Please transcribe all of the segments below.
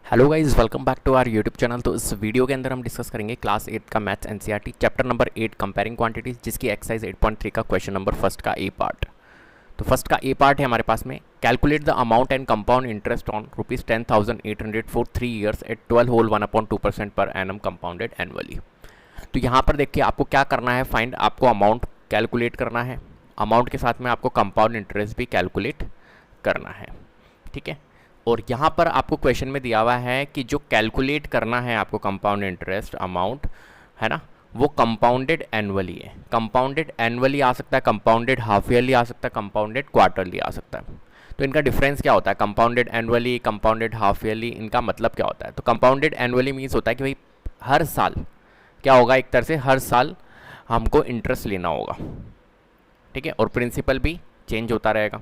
Hello guys, welcome back to our YouTube channel. तो इस video के अंदर हम डिस्कस करेंगे क्लास 8 का maths NCERT chapter number 8 comparing quantities, जिसकी एक्सरसाइज 8.3 का क्वेश्चन नंबर फर्स्ट का ए पार्ट। तो फर्स्ट का ए पार्ट है हमारे पास में, calculate the amount and compound interest on ₹10,800 for 3 years at 12 whole 1/2% per annum compounded annually. तो यहाँ पर देखिए आपको क्या करना है, फाइंड, आपको अमाउंट कैलकुलेट करना है, अमाउंट के साथ में आपको कंपाउंड इंटरेस्ट भी कैलकुलेट करना है, ठीक है। और यहाँ पर आपको क्वेश्चन में दिया हुआ है कि जो कैलकुलेट करना है आपको कंपाउंड इंटरेस्ट अमाउंट, है ना, वो कंपाउंडेड एनुअली है। कंपाउंडेड एनुअली आ सकता है, कंपाउंडेड हाफ ईयरली आ सकता है, कंपाउंडेड क्वार्टरली आ सकता है। तो इनका डिफरेंस क्या होता है, compounded annually, compounded half yearly, इनका मतलब क्या होता है? तो कंपाउंडेड एनुअली मीन्स होता है कि भाई हर साल क्या होगा, एक तरह से हर साल हमको इंटरेस्ट लेना होगा, ठीक है, और प्रिंसिपल भी चेंज होता रहेगा,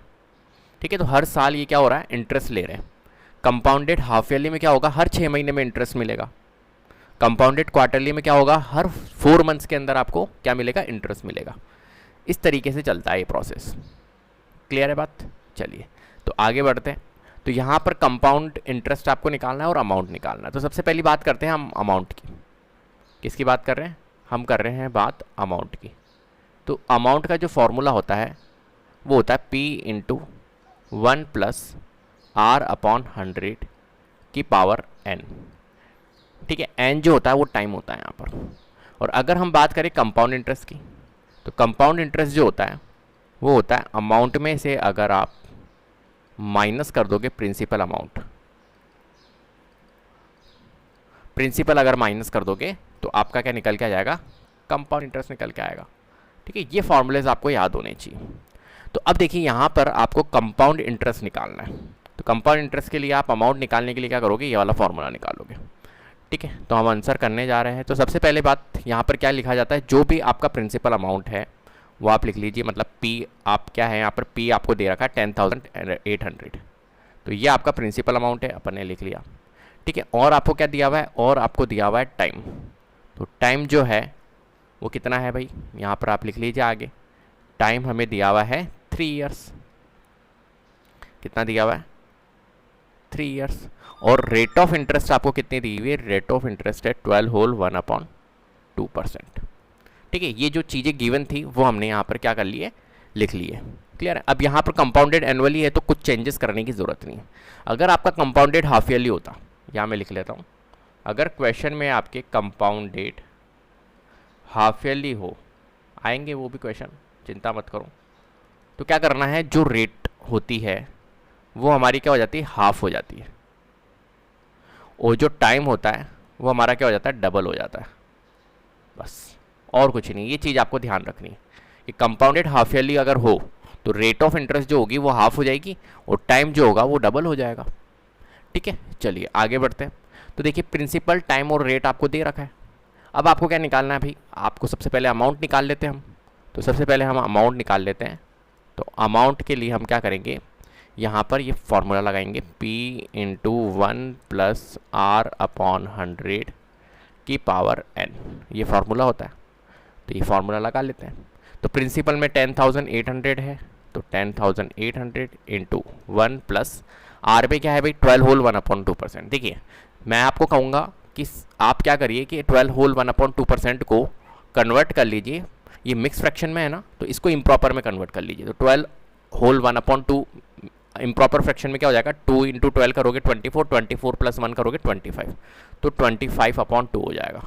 ठीक है। तो हर साल ये क्या हो रहा है, इंटरेस्ट ले रहे हैं। कंपाउंडेड हाफ ईयरली में क्या होगा, हर 6 महीने में इंटरेस्ट मिलेगा। कंपाउंडेड क्वार्टरली में क्या होगा, हर 4 मंथ्स के अंदर आपको क्या मिलेगा, इंटरेस्ट मिलेगा। इस तरीके से चलता है ये प्रोसेस। क्लियर है बात? चलिए तो आगे बढ़ते हैं। तो यहाँ पर कंपाउंड इंटरेस्ट आपको निकालना है और अमाउंट निकालना है। तो सबसे पहली बात करते हैं हम अमाउंट की। किसकी बात कर रहे हैं? हम कर रहे हैं बात अमाउंट की। तो अमाउंट का जो फॉर्मूला होता है वो होता है P इंटू 1 + R/100 की पावर n, ठीक है। n जो होता है वो टाइम होता है यहाँ पर। और अगर हम बात करें कंपाउंड इंटरेस्ट की, तो कंपाउंड इंटरेस्ट जो होता है वो होता है अमाउंट में से अगर आप माइनस कर दोगे प्रिंसिपल अमाउंट, प्रिंसिपल अगर माइनस कर दोगे तो आपका क्या निकल के आ जाएगा, कंपाउंड इंटरेस्ट निकल के आएगा, ठीक है। ये फॉर्मूलेज आपको याद होने चाहिए। तो अब देखिए यहाँ पर आपको कंपाउंड इंटरेस्ट निकालना है। तो कंपाउंड इंटरेस्ट के लिए आप अमाउंट निकालने के लिए क्या करोगे, ये वाला फॉर्मूला निकालोगे, ठीक है। तो हम आंसर करने जा रहे हैं। तो सबसे पहले बात यहाँ पर क्या लिखा जाता है, जो भी आपका प्रिंसिपल अमाउंट है वो आप लिख लीजिए। मतलब P आप क्या है, यहाँ पर P आपको दे रखा है 10,800, तो ये आपका प्रिंसिपल अमाउंट है, अपन ने लिख लिया, ठीक है। और आपको क्या दिया हुआ है, और आपको दिया हुआ है टाइम। तो टाइम जो है वो कितना है भाई, यहाँ पर आप लिख लीजिए आगे। टाइम हमें दिया हुआ है 3 years। कितना दिया हुआ है, 3 years। और रेट ऑफ इंटरेस्ट आपको कितनी दी हुई है, रेट ऑफ इंटरेस्ट है 12 होल 1/2%, ठीक है। ये जो चीज़ें गिवन थी वो हमने यहाँ पर क्या कर लिए, लिख लिए। क्लियर है? अब यहाँ पर कंपाउंडेड एनुअली है तो कुछ चेंजेस करने की ज़रूरत नहीं है। अगर आपका कंपाउंडेड हाफ ईयरली होता, यहाँ मैं लिख लेता हूँ, अगर क्वेश्चन में आपके कंपाउंडेड हाफ ईयरली हो, आएंगे वो भी क्वेश्चन, चिंता मत करो। तो क्या करना है, जो रेट होती है वो हमारी क्या हो जाती है, हाफ हो जाती है, और जो टाइम होता है वो हमारा क्या हो जाता है, डबल हो जाता है, बस और कुछ नहीं। ये चीज़ आपको ध्यान रखनी है कि कंपाउंडेड हाफ ईयरली अगर हो तो रेट ऑफ इंटरेस्ट जो होगी वो हाफ हो जाएगी और टाइम जो होगा वो डबल हो जाएगा, ठीक है। चलिए आगे बढ़ते हैं। तो देखिए प्रिंसिपल, टाइम और रेट आपको दे रखा है। अब आपको क्या निकालना है भाई, आपको सबसे पहले अमाउंट निकाल लेते हैं हम। तो सबसे पहले हम अमाउंट निकाल लेते हैं। तो अमाउंट के लिए हम क्या करेंगे, यहाँ पर ये फॉर्मूला लगाएंगे, P इंटू 1 + R/100 की पावर n, ये फार्मूला होता है। तो ये फार्मूला लगा लेते हैं। तो प्रिंसिपल में 10,800 है, तो 10,800 इंटू 1 + R पे क्या है भाई, 12 होल 1/2%। देखिए मैं आपको कहूँगा कि आप क्या करिए कि 12 होल 1/2% को कन्वर्ट कर लीजिए। ये मिक्स फ्रैक्शन में है ना, तो इसको इम्प्रॉपर में कन्वर्ट कर लीजिए। तो 12 होल 1/2 इम्प्रॉपर फ्रैक्शन में क्या हो जाएगा, 2 इंटू 12 करोगे 24, 24 + 1 करोगे 25, तो 25/2 हो जाएगा।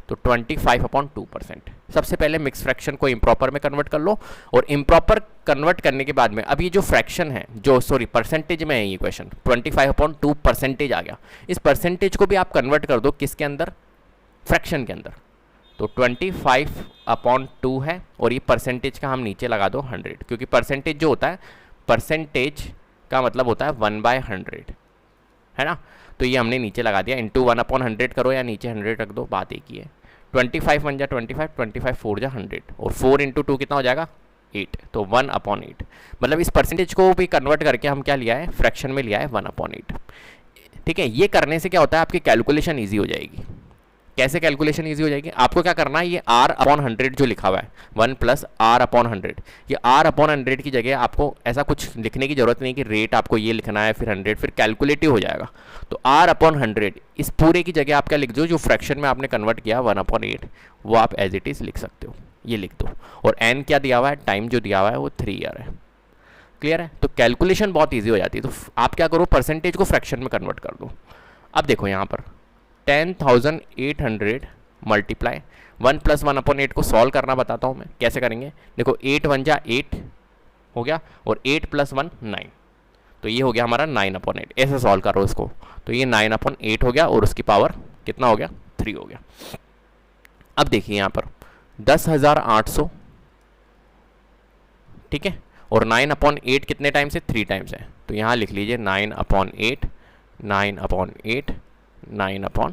तो 25/2%। सबसे पहले मिक्स फ्रैक्शन को इम्प्रॉपर में कन्वर्ट कर लो, और इम्प्रॉपर कन्वर्ट करने के बाद में अब ये जो फ्रैक्शन है, जो सॉरी परसेंटेज में है ये क्वेश्चन, 25/2% आ गया। इस परसेंटेज को भी आप कन्वर्ट कर दो किसके अंदर, फ्रैक्शन के अंदर। तो 25/2 है, और ये परसेंटेज का हम नीचे लगा दो 100, क्योंकि परसेंटेज जो होता है, परसेंटेज का मतलब होता है 1/100, है ना। तो ये हमने नीचे लगा दिया, इंटू 1/100 करो या नीचे 100 रख दो, बात एक ही है। 25 1 जा 25, 25 4 जा 100, और 4 इंटू 2 कितना हो जाएगा, 8, तो 1/8। मतलब इस परसेंटेज को भी कन्वर्ट करके हम क्या लिया है, फ्रैक्शन में लिया है 1/8, ठीक है। ये करने से क्या होता है, आपकी कैलकुलेशन ईजी हो जाएगी। कैसे कैलकुलेशन ईजी हो जाएगी, आपको क्या करना है, ये R/100 जो लिखा हुआ है 1 + R/100, ये R/100 की जगह आपको ऐसा कुछ लिखने की जरूरत नहीं कि रेट आपको ये लिखना है फिर 100 फिर कैलकुलेटिव हो जाएगा। तो R/100 इस पूरे की जगह आप क्या लिख दो, जो फ्रैक्शन में आपने कन्वर्ट किया 1/8 वो आप एज इट इज़ लिख सकते हो, ये लिख दो। और n क्या दिया हुआ है, टाइम जो दिया हुआ है वो 3 ईयर है। क्लियर है, तो कैलकुलेशन बहुत ईजी हो जाती है। तो आप क्या करो, परसेंटेज को फ्रैक्शन में कन्वर्ट कर दो। अब देखो यहाँ पर 10,800 मल्टीप्लाई 1 + 1/8 को सॉल्व करना बताता हूँ मैं कैसे करेंगे। देखो 8 × 1 = 8 हो गया और 8 + 1 9, तो ये हो गया हमारा 9/8। ऐसे सॉल्व करो इसको, तो ये 9/8 हो गया और उसकी पावर कितना हो गया, 3 हो गया। अब देखिए यहाँ पर 10,800, ठीक है, और 9/8 कितने टाइम्स है, 3 टाइम्स है, तो यहाँ लिख लीजिए 9/8 9/8 9/8।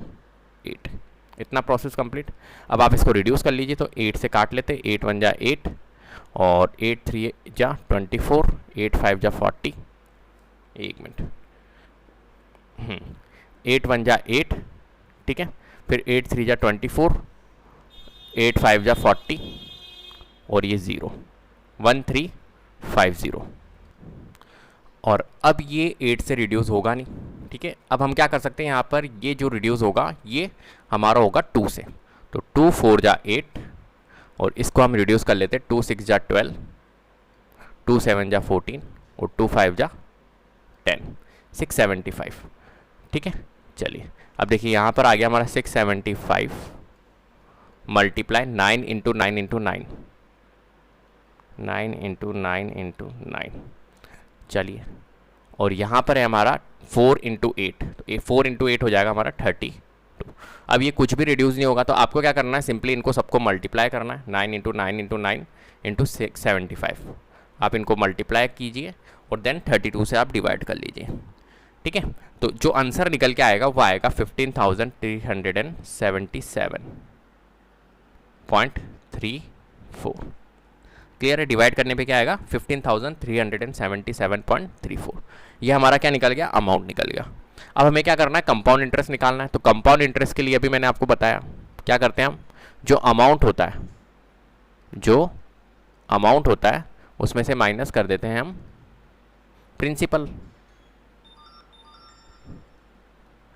इतना प्रोसेस कंप्लीट। अब आप इसको रिड्यूस कर लीजिए, तो 8 से काट लेते, 8 × 1 = 8 और 8 × 3 = 24, 8 × 5 = 40, 1 मिनट, 8 × 1 = 8, ठीक है, फिर 8 × 3 = 24, 8 × 5 = 40 और ये 0 1350। और अब ये 8 से रिड्यूस होगा नहीं, ठीक है। अब हम क्या कर सकते हैं, यहाँ पर ये जो रिड्यूस होगा ये हमारा होगा 2 से, तो 2 × 4 = 8 और इसको हम रिड्यूस कर लेते हैं, 2 × 6 = 12, 2 × 7 = 14 और 2 × 5 = 10, 675, ठीक है। चलिए अब देखिए यहाँ पर आ गया हमारा 675 मल्टीप्लाई 9 × 9 × 9, 9 × 9 × 9, चलिए, और यहाँ पर है हमारा 4 × 8, तो ये 4 × 8 हो जाएगा हमारा 32। अब ये कुछ भी रिड्यूस नहीं होगा, तो आपको क्या करना है, सिंपली इनको सबको मल्टीप्लाई करना है, 9 × 9 × 9 × 675, आप इनको मल्टीप्लाई कीजिए और देन 32 से आप डिवाइड कर लीजिए, ठीक है। तो जो आंसर निकल के आएगा वो आएगा 15,377.34। क्लियर है, डिवाइड करने पे क्या आएगा, 15,377.34। ये हमारा क्या निकल गया, अमाउंट निकल गया। अब हमें क्या करना है, कंपाउंड इंटरेस्ट निकालना है। तो कंपाउंड इंटरेस्ट के लिए अभी मैंने आपको बताया क्या करते हैं हम, जो अमाउंट होता है उसमें से माइनस कर देते हैं हम प्रिंसिपल,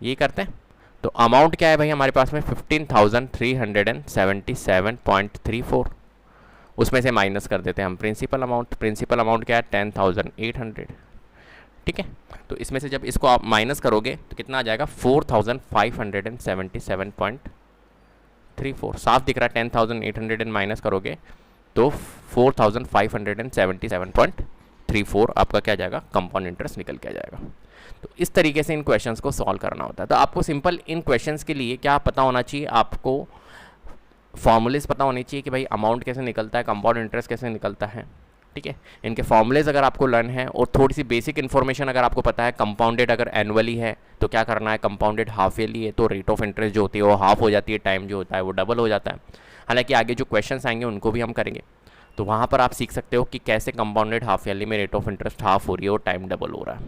ये करते हैं। तो अमाउंट क्या है भाई हमारे पास में 15,377.34, उसमें से माइनस कर देते हैं हम प्रिंसिपल अमाउंट। प्रिंसिपल अमाउंट क्या है 10,800, ठीक है। तो इसमें से जब इसको आप माइनस करोगे तो कितना आ जाएगा 4,577.34। साफ दिख रहा है, 10,800 माइनस करोगे तो 4,577.34 आपका क्या जाएगा, कंपाउंड इंटरेस्ट निकल के आ जाएगा। तो इस तरीके से इन क्वेश्चंस को सॉल्व करना होता है। तो आपको सिंपल इन क्वेश्चंस के लिए क्या पता होना चाहिए, आपको फॉर्मूलेज पता होने चाहिए कि भाई अमाउंट कैसे निकलता है, कंपाउंड इंटरेस्ट कैसे निकलता है, ठीक है। इनके फॉर्मूलेज अगर आपको लर्न है और थोड़ी सी बेसिक इन्फॉर्मेशन अगर आपको पता है, कंपाउंडेड अगर एनुअली है तो क्या करना है, कंपाउंडेड हाफ ईयरली है तो रेट ऑफ इंटरेस्ट जो होती है वो हाफ हो जाती है, टाइम जो होता है वो डबल हो जाता है। हालांकि आगे जो क्वेश्चंस आएंगे उनको भी हम करेंगे, तो वहाँ पर आप सीख सकते हो कि कैसे कंपाउंडेड हाफ ईयरली में रेट ऑफ इंटरेस्ट हाफ हो रही है और टाइम डबल हो रहा है।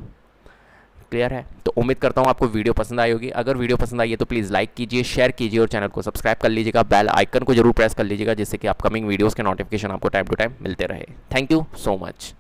क्लियर है, तो उम्मीद करता हूँ आपको वीडियो पसंद आई होगी। अगर वीडियो पसंद आई है तो प्लीज़ लाइक कीजिए, शेयर कीजिए और चैनल को सब्सक्राइब कर लीजिएगा, बेल आइकन को जरूर प्रेस कर लीजिएगा जिससे कि अपकमिंग वीडियोस के नोटिफिकेशन आपको टाइम टू टाइम मिलते रहे। Thank you so much.